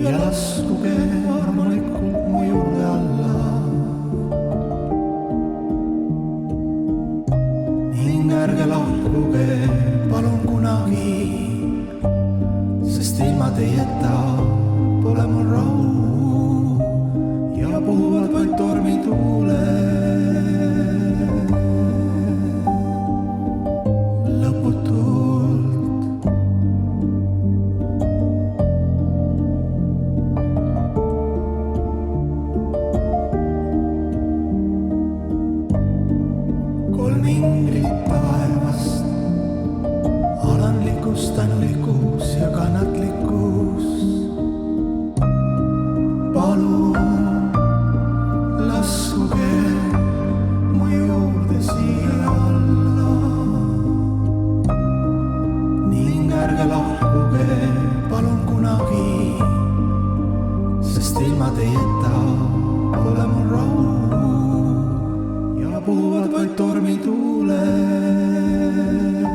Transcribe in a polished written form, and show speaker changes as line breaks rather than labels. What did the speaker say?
ja laskuge armulikult mu juurde alla. Ning ärge lahkuge palun kunagi, sest ilma teieta pole mul rahu ja puhuvad vaid tormituuled lõputult. Kolm ingrit taevast, alandlikkus, tänulikkus ja kannatlikkus. Palun laskuge mu juurde siia alla ning ärge lahkuge palun kunagi, sest ilma teieta pole mul rahu ja puhuvad vaid tormituuled